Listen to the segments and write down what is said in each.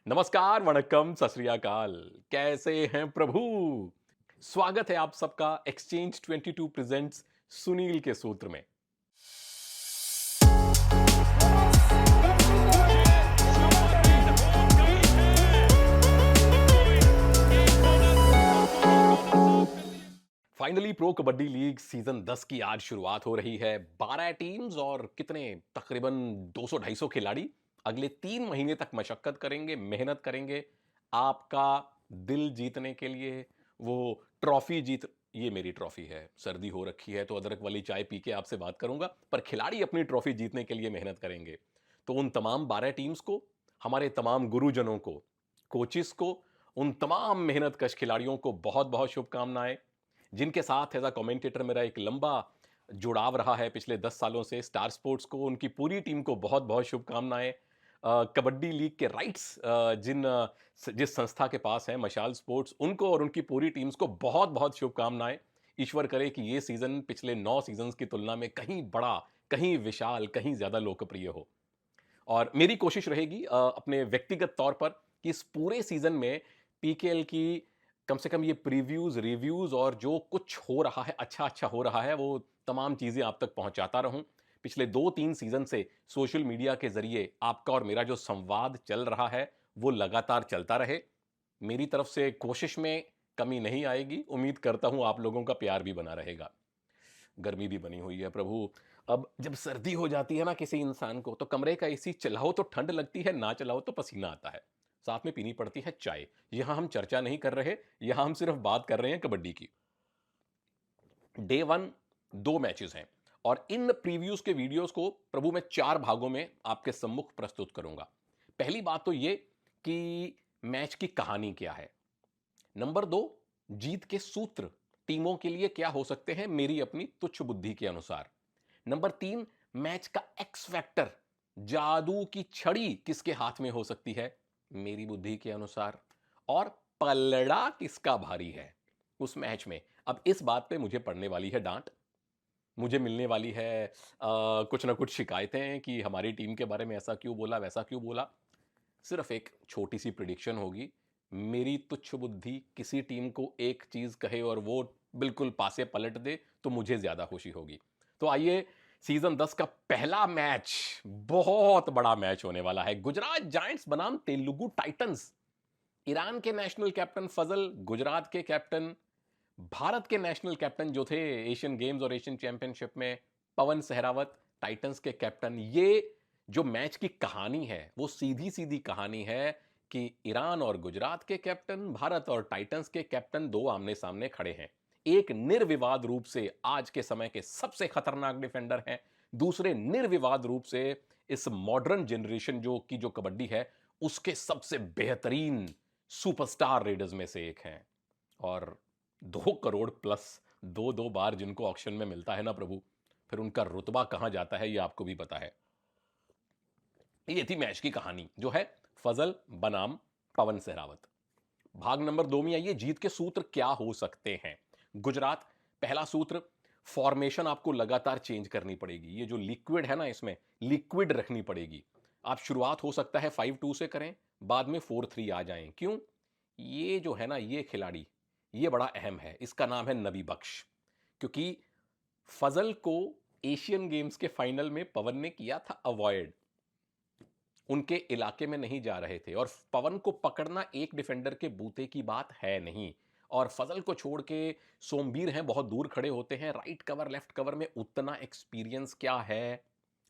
नमस्कार, वणक्कम, सत श्री अकाल। कैसे हैं प्रभु? स्वागत है आप सबका एक्सचेंज 22 प्रेजेंट्स सुनील के सूत्र में। Finally pro kabaddi league season 10 की आज शुरुआत हो रही है। 12 टीम्स और कितने तकरीबन 200-250 खिलाड़ी अगले 3 महीने तक मशक्कत करेंगे, मेहनत करेंगे आपका दिल जीतने के लिए। वो ट्रॉफी जीत ये मेरी ट्रॉफी है। सर्दी हो रखी है तो अदरक वाली चाय पी के आपसे बात करूंगा, पर खिलाड़ी अपनी ट्रॉफी जीतने के लिए मेहनत करेंगे। तो उन तमाम 12 टीम्स को, हमारे तमाम गुरुजनों को, कोचिस को, उन तमाम मेहनतकश खिलाड़ियों को बहुत बहुत शुभकामनाएं, जिनके साथ एज अ कमेंटेटर मेरा एक लंबा जुड़ाव रहा है पिछले 10 सालों से। स्टार स्पोर्ट्स को, उनकी पूरी टीम को बहुत बहुत शुभकामनाएं। कबड्डी लीग के राइट्स जिस संस्था के पास है, मशाल स्पोर्ट्स, उनको और उनकी पूरी टीम्स को बहुत बहुत शुभकामनाएं। ईश्वर करे कि ये सीजन पिछले 9 सीजन्स की तुलना में कहीं बड़ा, कहीं विशाल, कहीं ज्यादा लोकप्रिय हो। और मेरी कोशिश रहेगी अपने व्यक्तिगत तौर पर कि इस पूरे सीजन में पीकेएल की कम से कम ये प्रीव्यूज, रिव्यूज और जो कुछ हो रहा है, अच्छा अच्छा हो रहा है, वो तमाम चीजें आप तक पहुंचाता रहूं। पिछले 2-3 सीजन से सोशल मीडिया के जरिए आपका और मेरा जो संवाद चल रहा है वो लगातार चलता रहे। मेरी तरफ से कोशिश में कमी नहीं आएगी। उम्मीद करता हूं आप लोगों का प्यार भी बना रहेगा। गर्मी भी बनी हुई है प्रभु। अब जब सर्दी हो जाती है ना किसी इंसान को, तो कमरे का एसी चलाओ तो ठंड लगती है, ना चलाओ तो पसीना आता है। साथ में पीनी पड़ती है चाय। यहां हम चर्चा नहीं कर रहे, यहां हम सिर्फ बात कर रहे हैं कबड्डी की। डे 1 2 मैचेस हैं और इन प्रीव्यूज के वीडियोस को प्रभु मैं 4 भागों में आपके सम्मुख प्रस्तुत करूंगा। पहली बात तो ये कि मैच की कहानी क्या है। नंबर 2, जीत के सूत्र टीमों के लिए क्या हो सकते हैं मेरी अपनी तुच्छ बुद्धि के अनुसार। नंबर 3, मैच का एक्स फैक्टर, जादू की छड़ी किसके हाथ में हो सकती है मेरी बुद्धि के अनुसार। और पलड़ा किसका भारी है उस मैच में। अब इस बात पे मुझे पड़ने वाली है डांट, मुझे मिलने वाली है कुछ ना कुछ शिकायतें कि हमारी टीम के बारे में ऐसा क्यों बोला, वैसा क्यों बोला। सिर्फ एक छोटी सी प्रिडिक्शन होगी। मेरी तुच्छ बुद्धि किसी टीम को एक चीज कहे और वो बिल्कुल पासे पलट दे तो मुझे ज्यादा खुशी होगी। तो आइए, सीजन 10 का पहला मैच बहुत बड़ा मैच होने वाला है। गुजरात जायंट्स बनाम तेलुगु टाइटंस। ईरान के नेशनल कैप्टन फजल, गुजरात के कैप्टन, भारत के नेशनल कैप्टन जो थे एशियन गेम्स और एशियन चैंपियनशिप में, पवन सहरावत, टाइटंस के कैप्टन। ये जो मैच की कहानी है वो सीधी सीधी कहानी है कि ईरान और गुजरात के कैप्टन, भारत और टाइटंस के कैप्टन दो आमने सामने खड़े हैं। एक निर्विवाद रूप से आज के समय के सबसे खतरनाक डिफेंडर हैं, दूसरे निर्विवाद रूप से इस मॉडर्न जनरेशन जो कबड्डी है उसके सबसे बेहतरीन सुपरस्टार रेडर्स में से एक हैं। और 2 करोड़ प्लस दो दो बार जिनको ऑक्शन में मिलता है ना प्रभु, फिर उनका रुतबा कहां जाता है ये आपको भी पता है। ये थी मैच की कहानी जो है फजल बनाम पवन सहरावत। भाग नंबर 2 में आइए, जीत के सूत्र क्या हो सकते हैं। गुजरात, पहला सूत्र, फॉर्मेशन आपको लगातार चेंज करनी पड़ेगी। ये जो लिक्विड है ना, इसमें लिक्विड रखनी पड़ेगी। आप शुरुआत हो सकता है 5-2 से करें, बाद में 4-3 आ जाएं। क्यों? ये जो है ना, ये खिलाड़ी ये बड़ा अहम है। इसका नाम है नबी बख्श। क्योंकि फजल को एशियन गेम्स के फाइनल में पवन ने किया था अवॉइड, उनके इलाके में नहीं जा रहे थे। और पवन को पकड़ना एक डिफेंडर के बूते की बात है नहीं। और फजल को छोड़ के सोमबीर हैं, बहुत दूर खड़े होते हैं। राइट कवर, लेफ्ट कवर में उतना एक्सपीरियंस क्या है,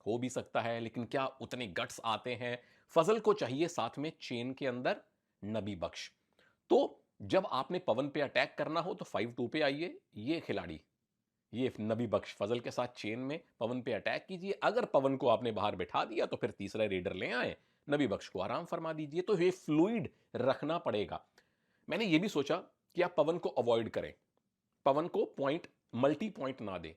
हो भी सकता है, लेकिन क्या उतने गट्स आते हैं? फजल को चाहिए साथ में चेन के अंदर नबी बख्श। तो जब आपने पवन पे अटैक करना हो तो 5-2 पे आइए। ये खिलाड़ी, ये नबी बख्श फजल के साथ चेन में पवन पे अटैक कीजिए। अगर पवन को आपने बाहर बिठा दिया तो फिर तीसरा रेडर ले आए, नबी बख्श को आराम फरमा दीजिए। तो ये फ्लूइड रखना पड़ेगा। मैंने ये भी सोचा कि आप पवन को अवॉइड करें, पवन को पॉइंट, मल्टी पॉइंट ना दें।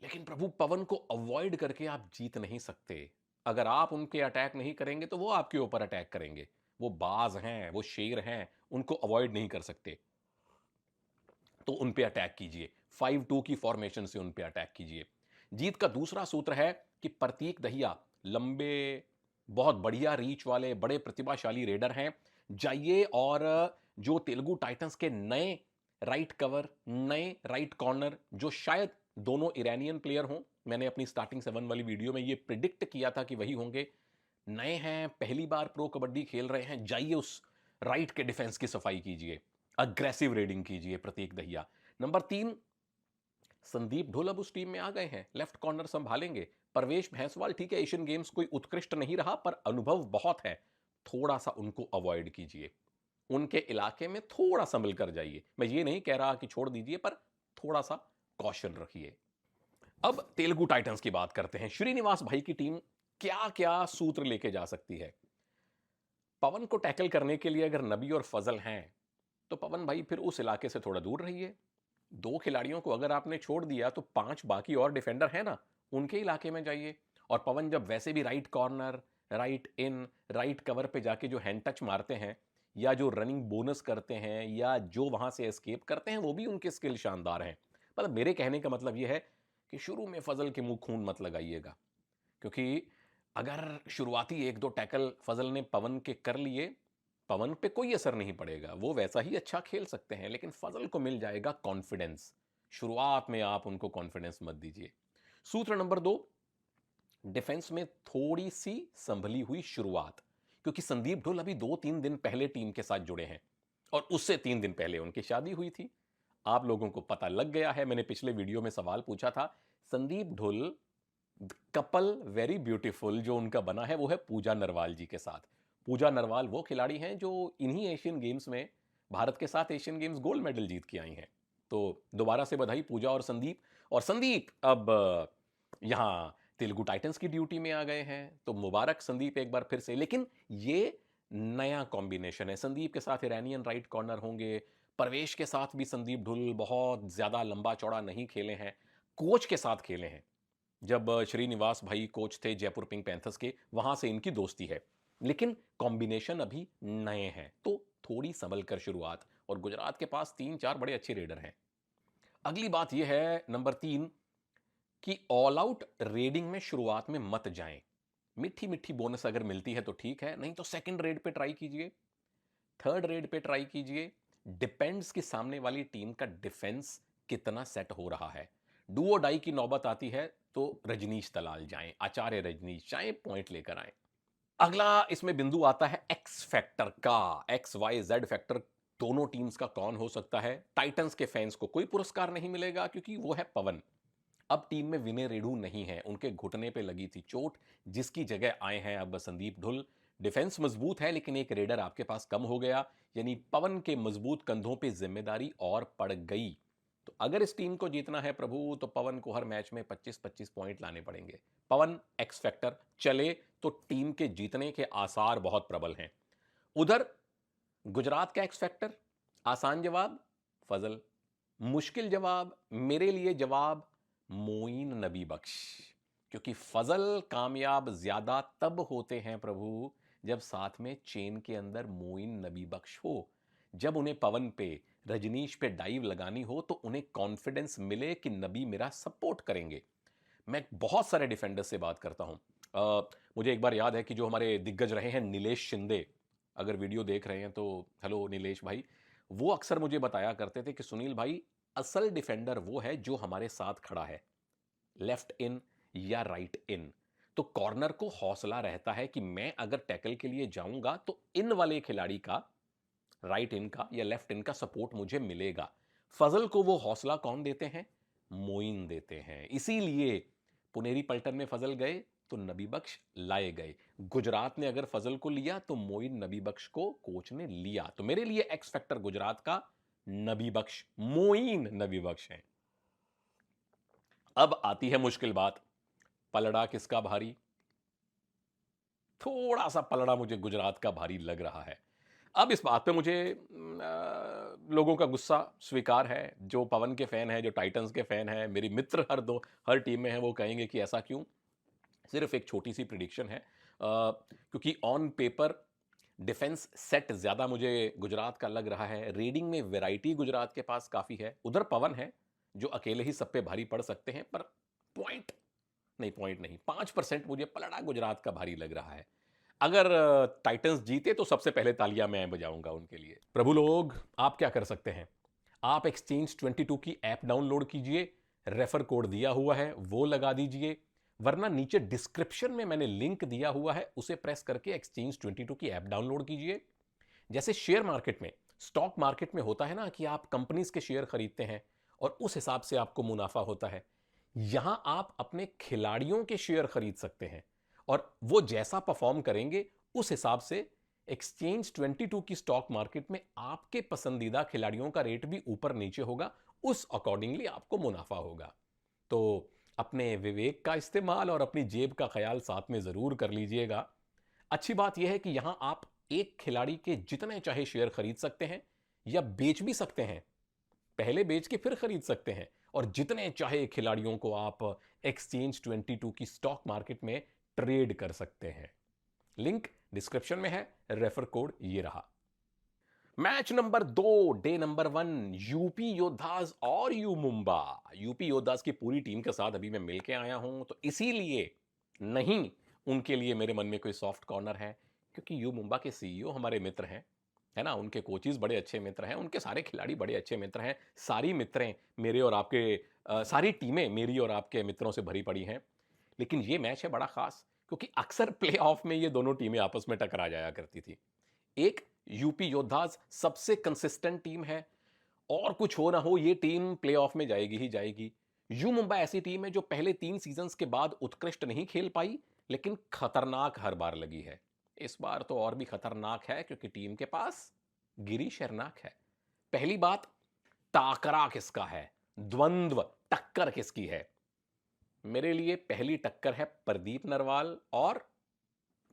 लेकिन प्रभु, पवन को अवॉइड करके आप जीत नहीं सकते। अगर आप उनके अटैक नहीं करेंगे तो वो आपके ऊपर अटैक करेंगे। वो बाज हैं, वो शेर हैं, उनको अवॉइड नहीं कर सकते। तो उन पे अटैक कीजिए, 5-2 की फॉर्मेशन से उन पे अटैक कीजिए। जीत का दूसरा सूत्र है कि प्रतीक दहिया लंबे बहुत बढ़िया रीच वाले बड़े प्रतिभाशाली रेडर हैं। जाइए और जो तेलुगु टाइटंस के नए राइट कवर, नए राइट कॉर्नर, जो शायद दोनों ईरानियन प्लेयर हों, मैंने अपनी स्टार्टिंग 7 वाली वीडियो में ये प्रिडिक्ट किया था कि वही होंगे, नए हैं, पहली बार प्रो कबड्डी खेल रहे हैं, जाइए उस राइट के डिफेंस की सफाई कीजिए, अग्रेसिव रेडिंग कीजिए प्रतीक दहिया। नंबर 3, संदीप ढोल अब उस टीम में आ गए हैं, लेफ्ट कॉर्नर संभालेंगे। परवेश भैंसवाल ठीक है, एशियन गेम्स कोई उत्कृष्ट नहीं रहा पर अनुभव बहुत है, थोड़ा सा उनको अवॉइड कीजिए, उनके इलाके में थोड़ा संभल कर जाइए। मैं ये नहीं कह रहा कि छोड़ दीजिए, पर थोड़ा सा कॉशन रखिए। अब तेलुगु टाइटंस की बात करते हैं। श्रीनिवास भाई की टीम क्या क्या सूत्र लेके जा सकती है। पवन को टैकल करने के लिए अगर नबी और फजल हैं तो पवन भाई फिर उस इलाके से थोड़ा दूर रहिए। 2 खिलाड़ियों को अगर आपने छोड़ दिया तो 5 बाकी और डिफेंडर हैं ना, उनके इलाके में जाइए। और पवन जब वैसे भी राइट कॉर्नर, राइट इन, राइट कवर पे जाके जो हैंड टच मारते हैं या जो रनिंग बोनस करते हैं या जो वहां से एस्केप करते हैं, वो भी उनके स्किल शानदार हैं। मतलब मेरे कहने का मतलब यह है कि शुरू में फजल के मुंह खून मत लगाइएगा, क्योंकि अगर शुरुआती 1-2 टैकल फजल ने पवन के कर लिए, पवन पे कोई असर नहीं पड़ेगा, वो वैसा ही अच्छा खेल सकते हैं, लेकिन फजल को मिल जाएगा कॉन्फिडेंस। शुरुआत में आप उनको कॉन्फिडेंस मत दीजिए। सूत्र नंबर 2, डिफेंस में थोड़ी सी संभली हुई शुरुआत, क्योंकि संदीप ढोल अभी 2-3 दिन पहले टीम के साथ जुड़े हैं और उससे 3 दिन पहले उनकी शादी हुई थी। आप लोगों को पता लग गया है, मैंने पिछले वीडियो में सवाल पूछा था, संदीप ढोल कपल वेरी ब्यूटीफुल जो उनका बना है वो है पूजा नरवाल जी के साथ। पूजा नरवाल वो खिलाड़ी हैं जो इन्हीं एशियन गेम्स में भारत के साथ एशियन गेम्स गोल्ड मेडल जीत के आई हैं। तो दोबारा से बधाई पूजा और संदीप। और संदीप अब यहाँ तेलुगु टाइटंस की ड्यूटी में आ गए हैं, तो मुबारक संदीप एक बार फिर से। लेकिन ये नया कॉम्बिनेशन है, संदीप के साथ ईरानियन राइट कॉर्नर होंगे, परवेश के साथ भी संदीप ढुल बहुत ज्यादा लंबा चौड़ा नहीं खेले हैं, कोच के साथ खेले हैं। जब श्रीनिवास भाई कोच थे जयपुर पिंक पैंथर्स के, वहां से इनकी दोस्ती है, लेकिन कॉम्बिनेशन अभी नए हैं, तो थोड़ी संभल कर शुरुआत। और गुजरात के पास 3-4 बड़े अच्छे रेडर हैं। अगली बात यह है नंबर 3 कि ऑल आउट रेडिंग में शुरुआत में मत जाएं। मीठी मीठी बोनस अगर मिलती है तो ठीक है, नहीं तो सेकंड रेड पे ट्राई कीजिए, थर्ड रेड पे ट्राई कीजिए। डिपेंड्स कि सामने वाली टीम का डिफेंस कितना सेट हो रहा है। डू और डाई की नौबत आती है तो रजनीश दलाल जाएं, आचार्य रजनीश जाएं, पॉइंट लेकर आए। अगला इसमें बिंदु आता है एक्स फैक्टर का। एक्स वाई जेड फैक्टर दोनों टीम्स का कौन हो सकता है। टाइटंस के फैंस को कोई पुरस्कार नहीं मिलेगा क्योंकि वो है पवन। अब टीम में विनय रेडू नहीं है, उनके घुटने पे लगी थी चोट, जिसकी जगह आए हैं अब संदीप ढुल। डिफेंस मजबूत है लेकिन एक रेडर आपके पास कम हो गया, यानी पवन के मजबूत कंधों पे जिम्मेदारी और पड़ गई। तो अगर इस टीम को जीतना है प्रभु, तो पवन को हर मैच में 25-25 पॉइंट लाने पड़ेंगे। पवन एक्स फैक्टर चले तो टीम के जीतने के आसार बहुत प्रबल हैं। उधर गुजरात का एक्स फैक्टर, आसान जवाब फजल, मुश्किल जवाब मेरे लिए जवाब मोइन नबी बख्श। क्योंकि फजल कामयाब ज्यादा तब होते हैं प्रभु जब साथ में चेन के अंदर मोइन नबी बख्श हो। जब उन्हें पवन पे, रजनीश पे डाइव लगानी हो तो उन्हें कॉन्फिडेंस मिले कि नबी मेरा सपोर्ट करेंगे। मैं बहुत सारे डिफेंडर से बात करता हूं। मुझे एक बार याद है कि जो हमारे दिग्गज रहे हैं नीलेश शिंदे, अगर वीडियो देख रहे हैं तो हेलो नीलेश भाई, वो अक्सर मुझे बताया करते थे कि सुनील भाई, असल डिफेंडर वो है जो हमारे साथ खड़ा है, लेफ्ट इन या राइट इन। तो कॉर्नर को हौसला रहता है कि मैं अगर टैकल के लिए जाऊंगा तो इन वाले खिलाड़ी का, राइट इन का या लेफ्ट इन का सपोर्ट मुझे मिलेगा। फजल को वो हौसला कौन देते हैं? मोइन देते हैं। इसीलिए पुनेरी पलटन में फजल गए तो नबी बख्श लाए गए। गुजरात ने अगर फजल को लिया तो मोइन नबी बख्श को कोच ने लिया। तो मेरे लिए एक्स फैक्टर गुजरात का नबी बख्श, मोइन नबी बख्श है। अब आती है मुश्किल बात, पलड़ा किसका भारी? थोड़ा सा पलड़ा मुझे गुजरात का भारी लग रहा है। अब इस बात पे मुझे लोगों का गुस्सा स्वीकार है। जो पवन के फैन हैं, जो टाइटंस के फैन हैं, मेरी मित्र हर टीम में हैं, वो कहेंगे कि ऐसा क्यों। सिर्फ एक छोटी सी प्रिडिक्शन है, क्योंकि ऑन पेपर डिफेंस सेट ज्यादा मुझे गुजरात का लग रहा है। रेडिंग में वैरायटी गुजरात के पास काफी है। उधर पवन है जो अकेले ही सब पे भारी पड़ सकते हैं, पर पॉइंट नहीं, 5% मुझे पलड़ा गुजरात का भारी लग रहा है। अगर टाइटंस जीते तो सबसे पहले तालियां मैं बजाऊंगा उनके लिए। प्रभु लोग, आप क्या कर सकते हैं? आप एक्सचेंज 22 की ऐप डाउनलोड कीजिए, रेफर कोड दिया हुआ है वो लगा दीजिए, वरना नीचे डिस्क्रिप्शन में मैंने लिंक दिया हुआ है उसे प्रेस करके एक्सचेंज 22 की ऐप डाउनलोड कीजिए। जैसे शेयर मार्केट में, स्टॉक मार्केट में होता है ना कि आप कंपनीज के शेयर खरीदते हैं और उस हिसाब से आपको मुनाफा होता है, यहां आप अपने खिलाड़ियों के शेयर खरीद सकते हैं और वो जैसा परफॉर्म करेंगे उस हिसाब से एक्सचेंज 22 की स्टॉक मार्केट में आपके पसंदीदा खिलाड़ियों का रेट भी ऊपर नीचे होगा, उस अकॉर्डिंगली आपको मुनाफा होगा। तो अपने विवेक का इस्तेमाल और अपनी जेब का ख्याल साथ में जरूर कर लीजिएगा। अच्छी बात यह है कि यहां आप एक खिलाड़ी के जितने चाहे शेयर खरीद सकते हैं या बेच भी सकते हैं, पहले बेच के फिर खरीद सकते हैं, और जितने चाहे खिलाड़ियों को आप एक्सचेंज 22 की स्टॉक मार्केट में ट्रेड कर सकते हैं। लिंक डिस्क्रिप्शन में है, रेफर कोड ये रहा। Match number 2, day number 1, UP Yoddhas और यू मुंबा। यूपी योद्धास की पूरी टीम के साथ अभी मैं मिलके आया हूं, तो इसीलिए नहीं उनके लिए मेरे मन में कोई सॉफ्ट कॉर्नर है, क्योंकि यू मुंबा के सीईओ हमारे मित्र हैं, है ना, उनके कोचेस बड़े अच्छे मित्र हैं, उनके सारे खिलाड़ी बड़े अच्छे मित्र हैं, सारी मित्रें मेरे और आपके सारी टीमें मेरी और आपके मित्रों से भरी पड़ी हैं। लेकिन ये मैच है बड़ा खास, क्योंकि अक्सर प्ले ऑफ में ये दोनों टीमें आपस में टकरा जाया करती थी। एक यूपी योद्धास सबसे कंसिस्टेंट टीम है, और कुछ हो ना हो ये टीम प्लेऑफ में जाएगी ही जाएगी। यू मुंबई ऐसी टीम है जो पहले 3 सीजन्स के बाद उत्कृष्ट नहीं खेल पाई, लेकिन खतरनाक हर बार लगी है। इस बार तो और भी खतरनाक है, क्योंकि टीम के पास गिरी शर्नाक है। पहली बात, टाकरा किसका है, द्वंद्व टक्कर किसकी है? मेरे लिए पहली टक्कर है प्रदीप नरवाल और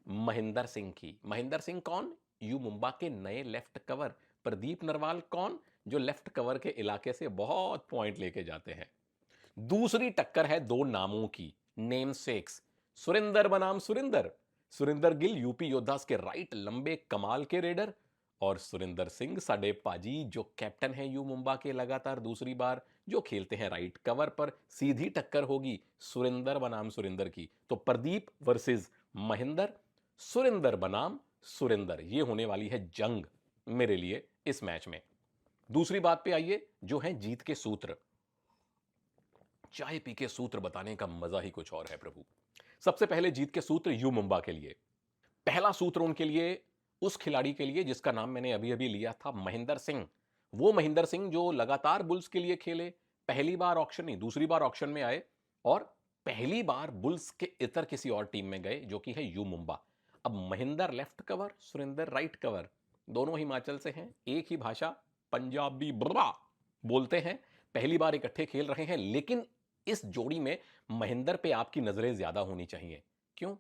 महेंद्र सिंह की। महेंद्र सिंह कौन? यू मुंबा के नए लेफ्ट कवर। प्रदीप नरवाल कौन? जो लेफ्ट कवर के इलाके से बहुत पॉइंट लेके जाते हैं। दूसरी टक्कर है दो नामों की, नेम सेक्स। सुरेंदर बनाम सुरेंदर, सुरेंदर गिल यूपी योद्धास के राइट लंबे कमाल के रेडर, और सुरेंदर सिंह साडे पाजी जो कैप्टन है यू मुंबा के लगातार दूसरी बार, जो खेलते हैं राइट कवर पर। सीधी टक्कर होगी सुरेंदर बनाम सुरेंदर की। तो प्रदीप वर्सेस महेंद्र, सुरेंदर बनाम सुरेंदर, ये होने वाली है जंग मेरे लिए इस मैच में। दूसरी बात पे आइए, जो है जीत के सूत्र। चाय पी के सूत्र बताने का मजा ही कुछ और है प्रभु। सबसे पहले जीत के सूत्र यू मुंबा के लिए। पहला सूत्र उनके लिए, उस खिलाड़ी के लिए जिसका नाम मैंने अभी अभी लिया था, महेंद्र सिंह। वो महेंद्र सिंह जो लगातार बुल्स के लिए खेले, पहली बार ऑक्शन नहीं दूसरी बार ऑक्शन में आए, और पहली बार बुल्स के इतर किसी और टीम में गए, जो कि है यू मुंबा। अब Mahendra left cover, Surender right cover, दोनों हिमाचल से हैं, एक ही भाषा पंजाबी ब्रा बोलते हैं, पहली बार इकट्ठे खेल रहे हैं। लेकिन इस जोड़ी में महेंद्र पे आपकी नजरें ज्यादा होनी चाहिए। क्यों?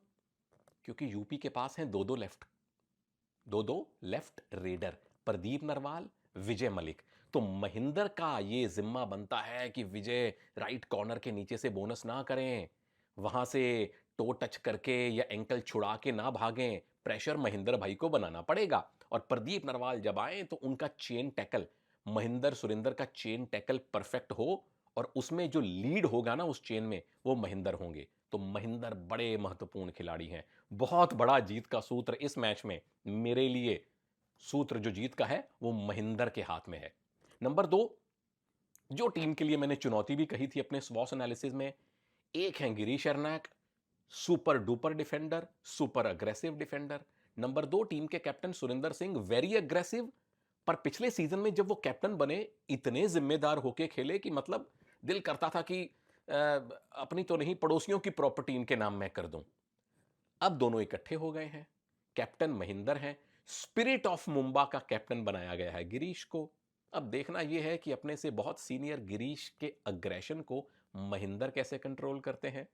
क्योंकि यूपी के पास हैं दो दो लेफ्ट रेडर, प्रदीप नरवाल, विजय मलिक। तो महेंद्र का ये जिम्मा बनता है कि विजय राइट कॉर्नर के नीचे से बोनस ना करें, वहां से टो टच करके या एंकल छुड़ा के ना भागें, प्रेशर महेंद्र भाई को बनाना पड़ेगा। और प्रदीप नरवाल जब आए तो उनका चेन टैकल, महेंद्र सुरेंद्र का चेन टैकल परफेक्ट हो, और उसमें जो लीड होगा ना उस चेन में, वो महेंद्र होंगे। तो महेंद्र बड़े महत्वपूर्ण खिलाड़ी हैं। बहुत बड़ा जीत का सूत्र इस मैच में मेरे लिए, सूत्र जो जीत का है वो महेंद्र के हाथ में है। नंबर 2, जो टीम के लिए मैंने चुनौती भी कही थी अपने स्वॉस एनालिसिस में, एक है Girish Ernak, super duper defender, super aggressive defender. Number 2, team के captain Surender Singh, very aggressive, पर पिछले सीजन में जब वो कैप्टन बने, इतने जिम्मेदार होके खेले कि मतलब दिल करता था कि अपनी तो नहीं पड़ोसियों की प्रॉपर्टी इनके नाम मैं कर दूं। अब दोनों इकट्ठे हो गए हैं, कैप्टन महेंद्र हैं, स्पिरिट ऑफ मुंबा का कैप्टन बनाया गया है गिरीश को। अब देखना यह है कि अपने से बहुत सीनियर गिरीश के अग्रेशन को महेंद्र कैसे कंट्रोल करते हैं,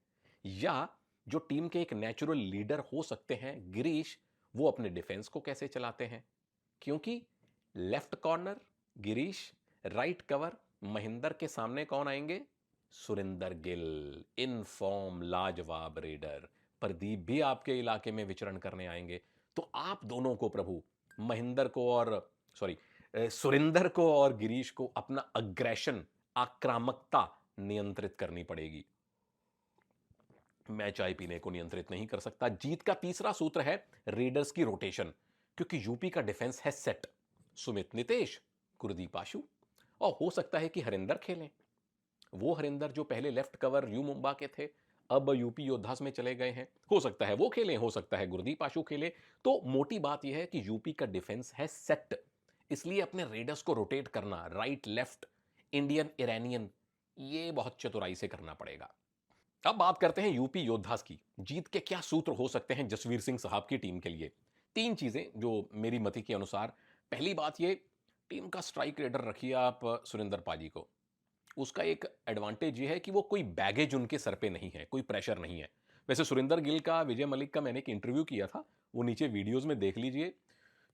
या जो टीम के एक नेचुरल लीडर हो सकते हैं गिरीश, वो अपने डिफेंस को कैसे चलाते हैं। क्योंकि left corner Girish, right cover Mahendra के सामने कौन आएंगे? सुरेंदर गिल, इन फॉर्म लाजवाब रेडर। प्रदीप भी आपके इलाके में विचरण करने आएंगे। तो आप दोनों को प्रभु, महेंद्र को और सॉरी सुरेंदर को और गिरीश को अपना अग्रेशन, आक्रामकता नियंत्रित करनी पड़ेगी। मैं चाय पीने को नियंत्रित नहीं कर सकता। जीत का तीसरा सूत्र है रेडर्स की रोटेशन, क्योंकि यूपी का डिफेंस है सेट। सुमित नितेश, गुरदीप आशु, और हो सकता है कि हरिंदर खेलें। वो हरिंदर जो पहले लेफ्ट कवर यू मुंबा के थे, अब यूपी योद्धास में चले गए हैं। हो सकता है वो खेलें, हो सकता है गुरदीप आशु खेले। तो मोटी बात यह है कि यूपी का डिफेंस है सेट, इसलिए अपने रेडर्स को रोटेट करना, राइट लेफ्ट, इंडियन इरानियन, ये बहुत चतुराई से करना पड़ेगा। अब बात करते हैं यूपी योद्धास की। जीत के क्या सूत्र हो सकते हैं जसवीर सिंह साहब की टीम के लिए? तीन चीजें जो मेरी मति के अनुसार। पहली बात ये, टीम का स्ट्राइक रेडर रखिए आप सुरेंद्र पाजी को। उसका एक एडवांटेज ये है कि वो कोई बैगेज उनके सर पे नहीं है, कोई प्रेशर नहीं है। वैसे सुरेंद्र गिल का, विजय मलिक का मैंने एक इंटरव्यू किया था, वो नीचे वीडियोस में देख लीजिए।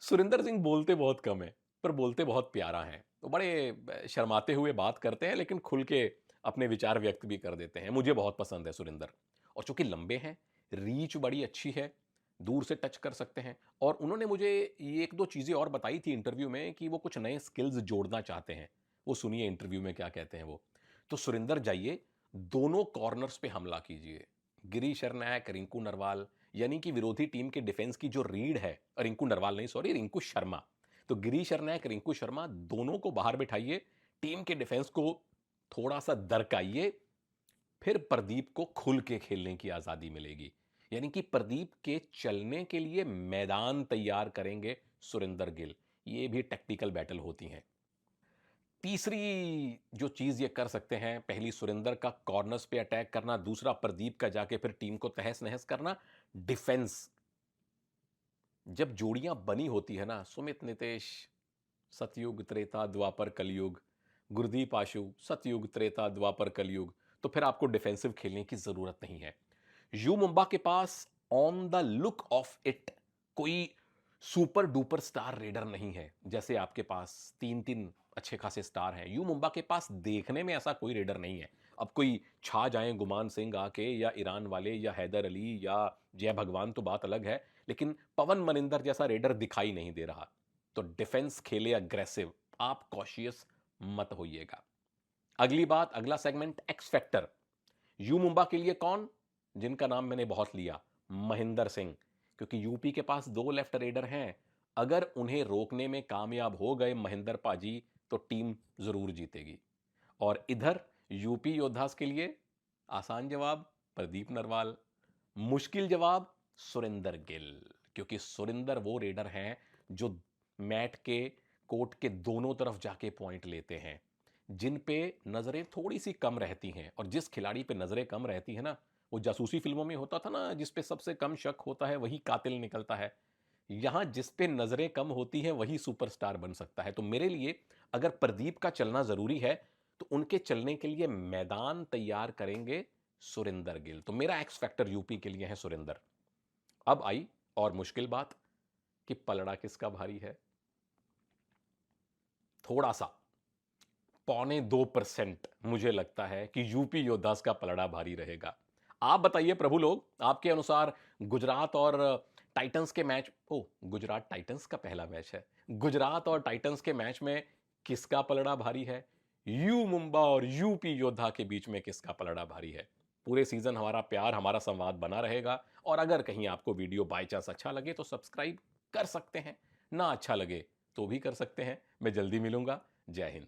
सुरेंद्र सिंह बोलते बहुत कम है, पर बोलते बहुत प्यारा है। तो बड़े शर्माते हुए बात करते हैं, लेकिन खुल के अपने विचार व्यक्त भी कर देते हैं। मुझे बहुत पसंद है सुरेंद्र। और चूंकि लंबे हैं, रीच बड़ी अच्छी है, दूर से टच कर सकते हैं। और उन्होंने मुझे ये एक दो चीज़ें और बताई थी इंटरव्यू में कि वो कुछ नए स्किल्स जोड़ना चाहते हैं। वो सुनिए इंटरव्यू में क्या कहते हैं वो। तो सुरेंद्र जाइए, दोनों कॉर्नर्स पे हमला कीजिए। गिरीश शरनायक, रिंकू नरवाल, यानी कि विरोधी टीम के डिफेंस की जो रीढ़ है, रिंकू नरवाल नहीं, सॉरी, रिंकू शर्मा। तो गिरीश शरनायक, रिंकू शर्मा, दोनों को बाहर बिठाइए, टीम के डिफेंस को थोड़ा सा दरकाइए, फिर प्रदीप को खुल के खेलने की आजादी मिलेगी। यानी कि प्रदीप के चलने के लिए मैदान तैयार करेंगे सुरेंद्र गिल। ये भी टैक्टिकल बैटल होती हैं। तीसरी जो चीज ये कर सकते हैं, पहली सुरेंद्र का कॉर्नर्स पे अटैक करना, दूसरा प्रदीप का जाके फिर टीम को तहस नहस करना। डिफेंस, जब जोड़ियां बनी होती है ना, सुमित नितेश, सतयुग त्रेता द्वापर कलयुग, गुरदीप आशु, सतयुग त्रेता द्वापर कलयुग, तो फिर आपको डिफेंसिव खेलने की जरूरत नहीं है। यू मुंबा के pass on the look of it कोई सुपर डुपर स्टार रेडर नहीं है। जैसे आपके पास तीन तीन अच्छे खासे स्टार हैं, यू मुंबा के पास देखने में ऐसा कोई रेडर नहीं है। अब कोई छा जाए गुमान सिंह आके, या ईरान वाले, या हैदर अली, या जय भगवान, तो बात अलग है। लेकिन पवन मनिंदर जैसा रेडर दिखाई नहीं दे रहा। तो डिफेंस खेले अग्रेसिव, आप कॉशियस मत होइएगा। अगली बात, अगला segment, x factor. You Mumba के लिए कौन? जिनका नाम मैंने बहुत लिया, महेंद्र सिंह। क्योंकि यूपी के पास दो लेफ्ट रेडर हैं, अगर उन्हें रोकने में कामयाब हो गए महेंद्र पाजी, तो टीम जरूर जीतेगी। और इधर यूपी योद्धास के लिए आसान जवाब प्रदीप नरवाल, मुश्किल जवाब सुरेंद्र गिल। क्योंकि सुरेंद्र वो रेडर हैं जो मैट के, कोर्ट के दोनों तरफ जाके पॉइंट लेते हैं, जिन पे नजरें थोड़ी सी कम रहती हैं। और जिस खिलाड़ी पे नजरें कम रहती है ना, वो जासूसी फिल्मों में होता था ना, जिस पे सबसे कम शक होता है वही कातिल निकलता है। यहां जिस पे नजरें कम होती हैं वही सुपरस्टार बन सकता है। तो मेरे लिए अगर प्रदीप का चलना जरूरी है, तो उनके चलने के लिए मैदान तैयार करेंगे सुरेंद्र गिल। तो मेरा एक्स फैक्टर यूपी के लिए है सुरेंद्र। अब आई और मुश्किल बात कि पलड़ा किसका भारी है। थोड़ा सा, 0.25% मुझे लगता है कि यूपी योद्धास का पलड़ा भारी रहेगा। आप बताइए प्रभु लोग, आपके अनुसार गुजरात और टाइटंस के मैच, ओ, गुजरात टाइटंस का पहला मैच है, गुजरात और टाइटंस के मैच में किसका पलड़ा भारी है? यू मुंबा और यूपी योद्धा के बीच में किसका पलड़ा भारी है? पूरे सीजन हमारा प्यार, हमारा संवाद बना रहेगा। और अगर कहीं आपको वीडियो बाय चांस अच्छा लगे तो सब्सक्राइब कर सकते हैं, ना अच्छा लगे तो भी कर सकते हैं। मैं जल्दी मिलूंगा। जय हिंद।